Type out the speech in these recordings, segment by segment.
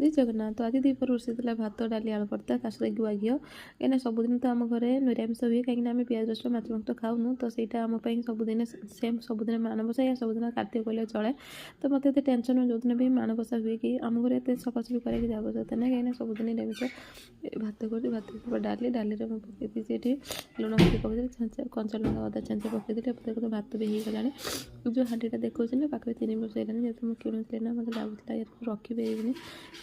जय जगन्नाथ। तो आज दीपर रोषे भात डाली आलू भर्ता ता सहित गुआ घी कहीं सबुदिन तो आम घर निरामिष हुए कहीं आम पियाज रसुण माछ मांस खाऊनु तो सहीटा आम सबुदिन सेम सबुदिन माणबसा या सबुदिन कार्तिक कहले चले। तो मत ये टेंशन जो दिन भी माणबसा हुए कि आम घर एत सफासफी कराई आवश्यकता ना कहीं सबुदिन निरामिष भात कर भात डाली डाली पकई ये लुण हल्दी पकई कंचा लंका अदा छेचा पकईदी देखो भात भी हो गला। जो हाँटा देखा ना पाखे 3 वर्ष है जेहतु मुझे किणुली ना मतलब लगुला रखिपारे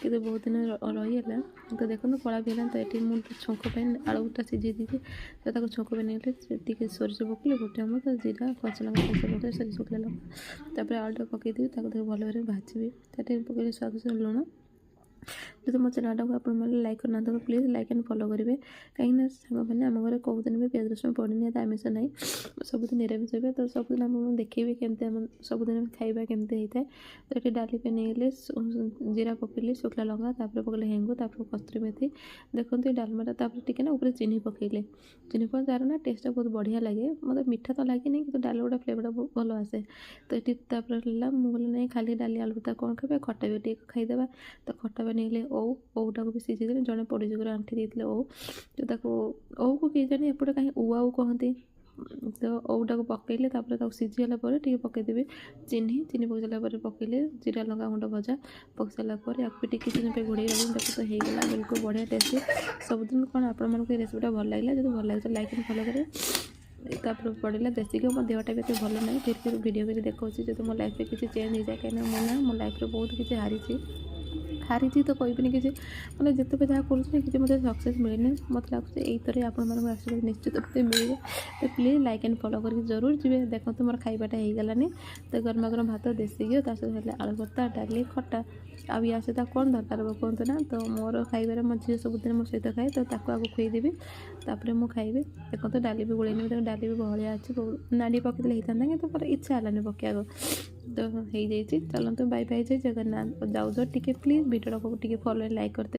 कि बहुत दिन रहीगला। तो देखो कला भी है। तो ये मुझे छुंक आलूटा सीझे दीजिए तो छुंक नहीं सोरिष पकड़े गोटे हम तो जीरा कचा लंका पकड़े सरी शुखला लंका तापर आलूटा पकईदेवी भल भाव भाजी पकड़े स्वाद लुण। जो मो चैनल को आप लाइक करना तो प्लीज लाइक एंड फॉलो करेंगे कहीं सांग मैंने आम घर कौ दिन भी प्याज रसुण पड़े तो आमिष ना सबुदिन निरामिष हुए। तो सबुदिन आप देखेबी केमती सबुदिन खाଇବା केमती होता है। तो ये डाली पे नहीं जीरा पकईली शुखला लंका तापर पकड़े हेंगु तापर कस्तूरी मेथी देखो ये डालमाटा टे ना ऊपर चीनी पकईले चीनी पकड़ तार ना टेस्ट बहुत बढ़िया लगे मतलब मीठा तो लगे नहीं कि डाल गुड़ा फ्लेवर भल आसे। तो ये मुझे नहीं खाली डाली आलू भर्ता कौन खाए खटा भी खाईदे। तो खटा बनेले ओटा को भी सीझे जड़े पड़ोसी आंटी देते तो ओ को किए जाने एपटे कहीं ऊ कहती। तो ओटा को पकईले सीझीगला पकईदेवी चीनी पकईला पकईले जीरा लंका गुंड भजा पकई सारापर या टे घोड़े रखी तो होगा बिल्कुल बढ़िया टेस्टी। सबुदिन कौन आपण रेसिपीटा भल लगे जो भल लगे तो लाइक एंड फॉलो करें। तापर पड़ेगा देसी घी मो देहटा भी भल ना फिर वीडियो कर देखा जो मो लाइफ में किसी चेंज हो जाए कहीं मो लाइफ में बहुत किसी हारी तो कहबिनी कि मतलब जिते भी जहाँ करूँ कि मतलब सक्सेस मिलने मत लगुच यही आपण आशीर्वाद निश्चित रूप मिले। तो प्लीज लाइक एंड फॉलो करके जरूर जी देखो तो मोर खाइबाटा हो गलानी। तो गरमा गरम भात देसी घी सहित आलू भर्ता डाली खटा आ या सहित कौन दरकार कहतु ना। तो मोर खाइबार मो झील सबुदिन मो सहित खाए तो आगे खुईदेवी तापर मुझे खाइबी। देखो तो डाली भी गोलैनी डाली भी बहलिया अच्छी नाड़ी पकईले होता कि इच्छा है पकड़ तो हो जाइए। चलते बाय बाय जय जगन्नाथ जाऊ टे प्लीज भिडियो को फॉलो लाइक करते।